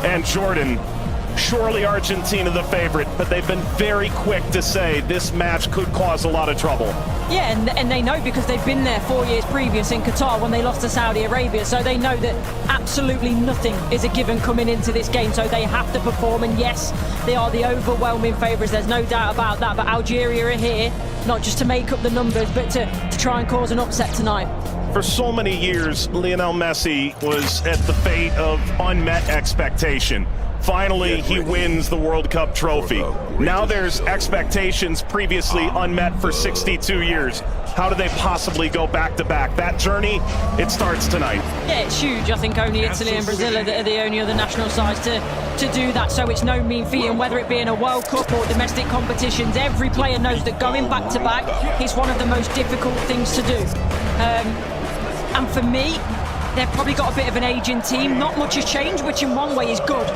And Jordan, surely Argentina the favorite, but they've been very quick to say this match could cause a lot of trouble. Yeah, and they know because they've been there 4 years previous in Qatar when they lost to Saudi Arabia, so they know that absolutely nothing is a given coming into this game, so they have to perform. And yes, they are the overwhelming favourites, there's no doubt about that, but Algeria are here not just to make up the numbers but to try and cause an upset tonight. For so many years, Lionel Messi was at the fate of unmet expectation. Finally, he wins the World Cup trophy. Now there's expectations previously unmet for 62 years. How do they possibly go back-to-back? That journey, it starts tonight. Yeah, it's huge. I think only Italy and Brazil are the only other national sides to do that, so it's no mean feat. And whether it be in a World Cup or domestic competitions, every player knows that going back-to-back is one of the most difficult things to do. And for me, they've probably got a bit of an aging team. Not much has changed, which in one way is good.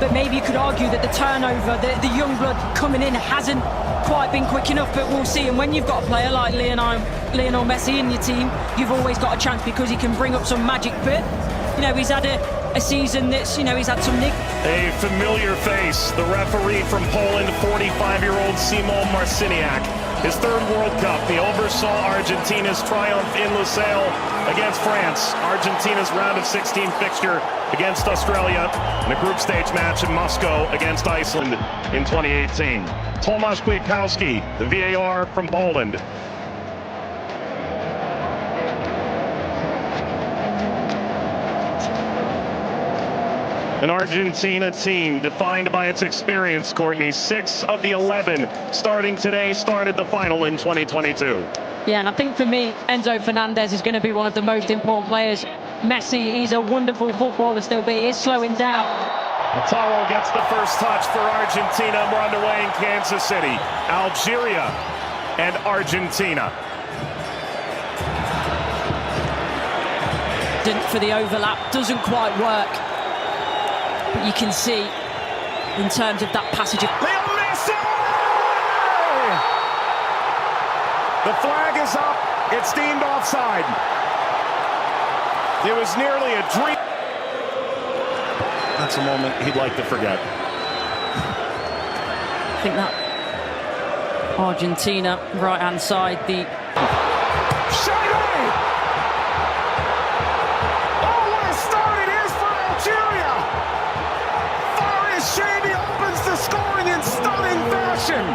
But maybe you could argue that the turnover, the young blood coming in hasn't quite been quick enough, but we'll see. And when you've got a player like Lionel Messi in your team, you've always got a chance because he can bring up some magic. But, you know, he's had a season that's, you know, he's had some nick. A familiar face, the referee from Poland, 45-year-old Szymon Marciniak. His third World Cup, he oversaw Argentina's triumph in Lusail against France, Argentina's round of 16 fixture against Australia, and a group stage match in Moscow against Iceland in 2018. Tomasz Kwiatkowski, the VAR from Poland. An Argentina team defined by its experience, Courtney. 6 of the 11 starting today started the final in 2022. Yeah, and I think for me, Enzo Fernandez is going to be one of the most important players. Messi, he's a wonderful footballer still, but he is slowing down. Taro gets the first touch for Argentina. We're underway in Kansas City. Algeria and Argentina. For the overlap, doesn't quite work. But you can see, in terms of that passage of... Lionel Messi! The flag is up. It's deemed offside. It was nearly a dream. That's a moment he'd like to forget. I think that Argentina, right-hand side, the... Chaïbi! Oh, what a start it is for Algeria! Farès Chaïbi opens the scoring in stunning fashion.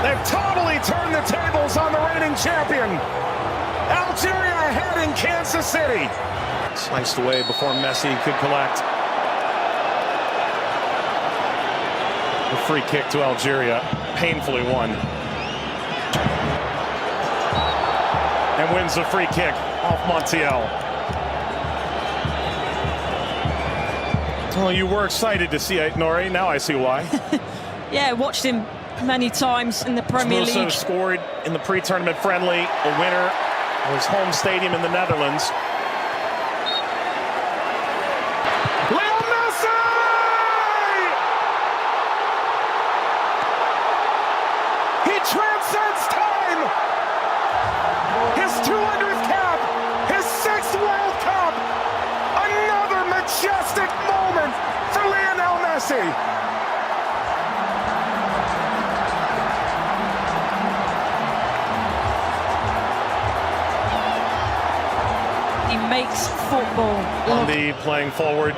They've totally turned the tables on the reigning champion. Algeria ahead in Kansas City. Sliced away before Messi could collect. A free kick to Algeria, painfully won. And wins the free kick off Montiel. Well, you were excited to see it, Nori. Now I see why. Yeah, watched him many times in the Premier League. League. Scored in the pre-tournament friendly, a winner of his home stadium in the Netherlands. Lionel Messi! He transcends time! His 200th cap, his 6th World Cup, another majestic moment for Lionel Messi. He makes football. Andy playing forward.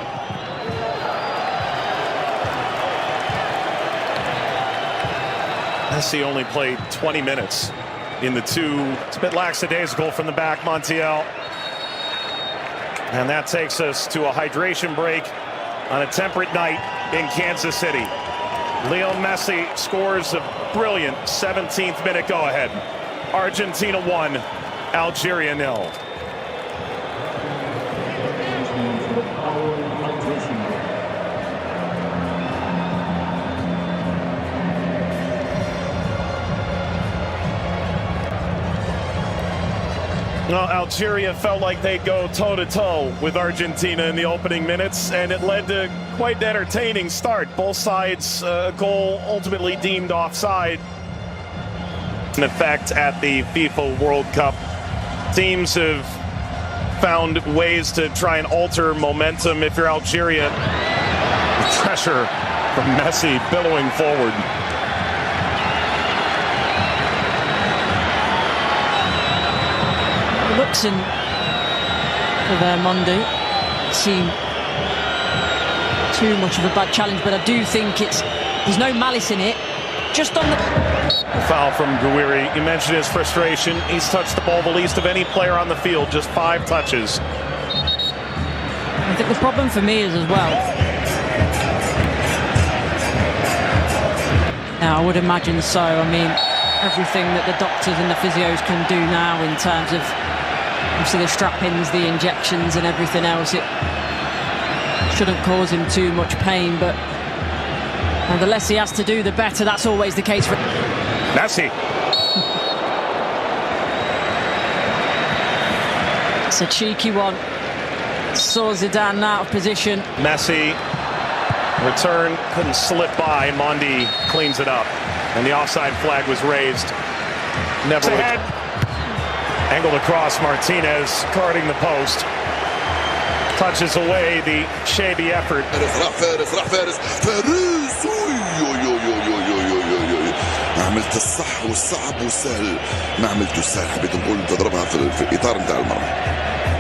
Messi only played 20 minutes in the two. It's a bit lackadaisical from the back, Montiel. And that takes us to a hydration break on a temperate night in Kansas City. Lionel Messi scores a brilliant 17th minute go-ahead. Argentina 1, Algeria 0. Well, Algeria felt like they'd go toe-to-toe with Argentina in the opening minutes, and it led to quite an entertaining start. Both sides, goal ultimately deemed offside. In effect at the FIFA World Cup, teams have found ways to try and alter momentum. If you're Algeria, pressure from Messi billowing forward. Looks in for their Monday seem too much of a bad challenge, but I do think there's no malice in it. Just on the foul from Gouiri. You mentioned his frustration. He's touched the ball the least of any player on the field, just 5 touches. I think the problem for me is as well. Yeah, I would imagine so. I mean, everything that the doctors and the physios can do now in terms of obviously the strap-ins, the injections and everything else, it shouldn't cause him too much pain, but the less he has to do, the better. That's always the case for Messi. It's a cheeky one. Saw Zidane out of position. Messi, return, couldn't slip by. Mondi cleans it up. And the offside flag was raised. Never ahead. Angled across, Martinez guarding the post. Touches away the Chaïbi effort. فارس ما عملت الصح والصعب والسهل، ما عملته السهل، حبيت نقول تضربها في الاطار نتاع المرمى.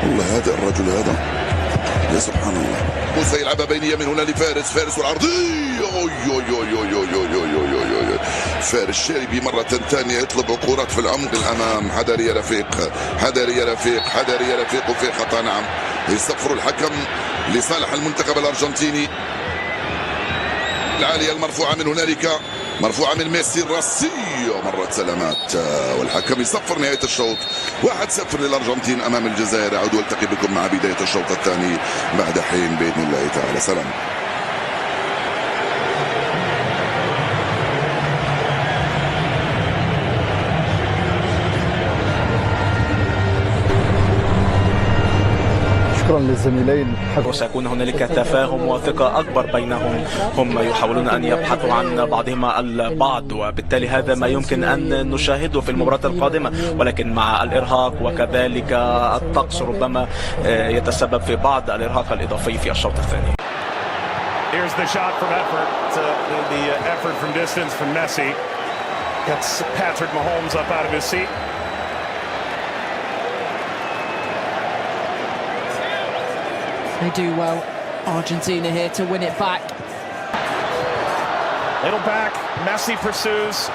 والله هذا الرجل هذا يا سبحان الله. موسى يلعبها بينيه من هنا لفارس والعرضيه. فارس شايبي مرة ثانية يطلب كرات في العمق الأمام. حذري يا رفيق وفي خطأ. نعم، يصفر الحكم لصالح المنتخب الأرجنتيني. العالية المرفوعة من هنالك، مرفوعة من ميسي الراسية، مرت سلامات والحكم يصفر نهاية الشوط. 1-0 للأرجنتين أمام الجزائر. أعود والتقي بكم مع بداية الشوط الثاني بعد حين بإذن الله تعالى. سلام. شكرا للزميلين. وسيكون هنالك تفاهم وثقة أكبر بينهم. هم يحاولون أن يبحثوا عن بعضهما البعض، وبالتالي هذا ما يمكن أن نشاهده في المباراة القادمة، ولكن مع الإرهاق وكذلك الطقس ربما يتسبب في بعض الإرهاق الإضافي في الشوط الثاني. Here's the shot from effort. The effort from distance from Messi. Gets Patrick Mahomes up out of his seat. They do well, Argentina here to win it back. Little back, Messi pursues.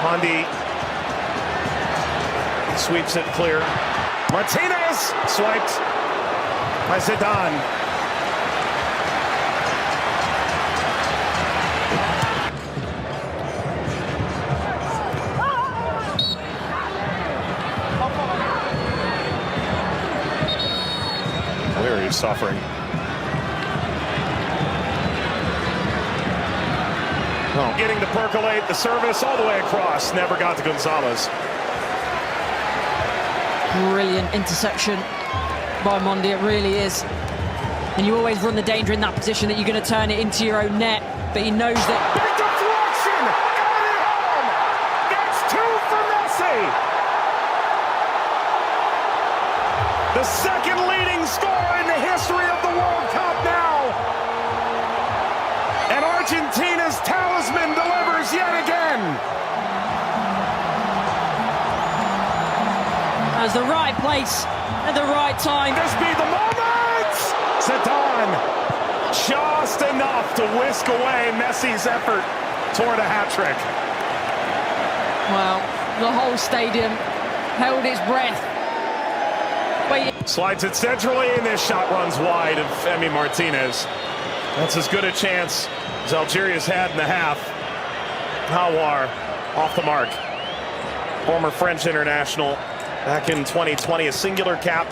Mondi sweeps it clear. Martinez swiped by Zidane. Gouiri is suffering. Getting to percolate the service all the way across. Never got to Gonzalez. Brilliant interception by Mondi, it really is. And you always run the danger in that position that you're going to turn it into your own net, but he knows that. Big deflection! Got it home! That's 2 for Messi! The second leading scorer in the history of the World Cup now! And Argentina's talisman delivers yet again! As the right place at the right time. This be the moment! Zidane just enough to whisk away Messi's effort toward a hat-trick. Well, the whole stadium held its breath. Slides it centrally, and this shot runs wide of Emi Martinez. That's as good a chance as Algeria's had in the half. Hawar off the mark. Former French international back in 2020, a singular cap.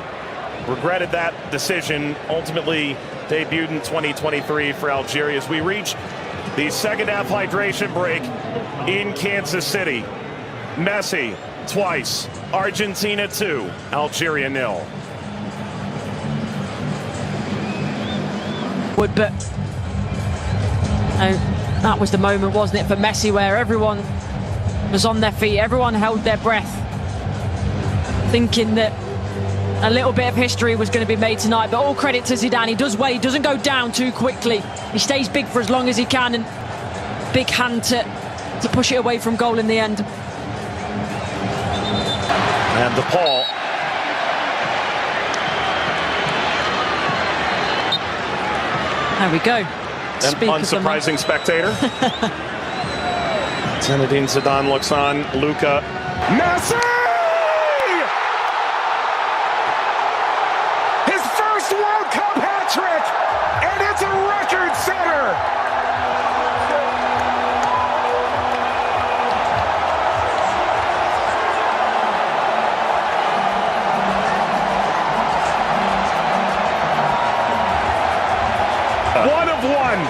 Regretted that decision. Ultimately debuted in 2023 for Algeria as we reach the second half hydration break in Kansas City. Messi twice, Argentina 2, Algeria 0. But that was the moment, wasn't it, for Messi, where everyone was on their feet. Everyone held their breath, thinking that a little bit of history was going to be made tonight. But all credit to Zidane. He does well. He doesn't go down too quickly. He stays big for as long as he can, and big hand to push it away from goal in the end. And DePaul. There we go. An unsurprising spectator. Zinedine Zidane looks on. Luka. Messi! His first World Cup hat-trick, and it's a record setter! One of one.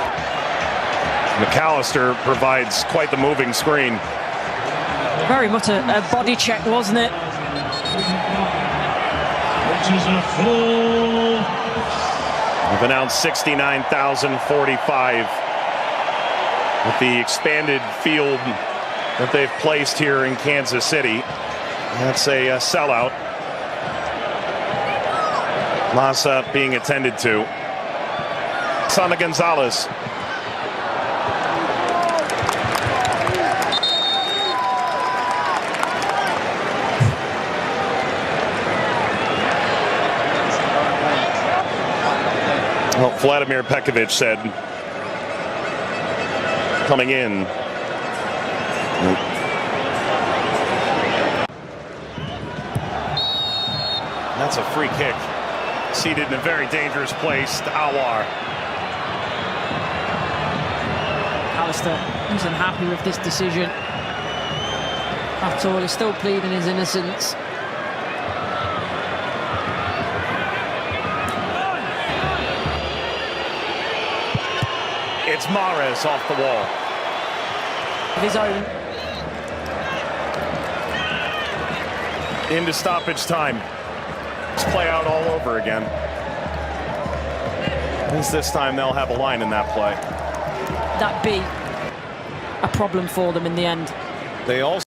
McAllister provides quite the moving screen. Very much a body check, wasn't it? We've announced 69,045 with the expanded field that they've placed here in Kansas City. That's a sellout. Massa being attended to. Sana Gonzalez. Well, Vladimir Pekovic said, coming in. That's a free kick. Seated in a very dangerous place to Awar. Alistair isn't happy with this decision at all. He's still pleading his innocence. It's Mahrez off the wall. Of his own. Into stoppage time. Let's play out all over again. At least this time they'll have a line in that play. That be a problem for them in the end. They also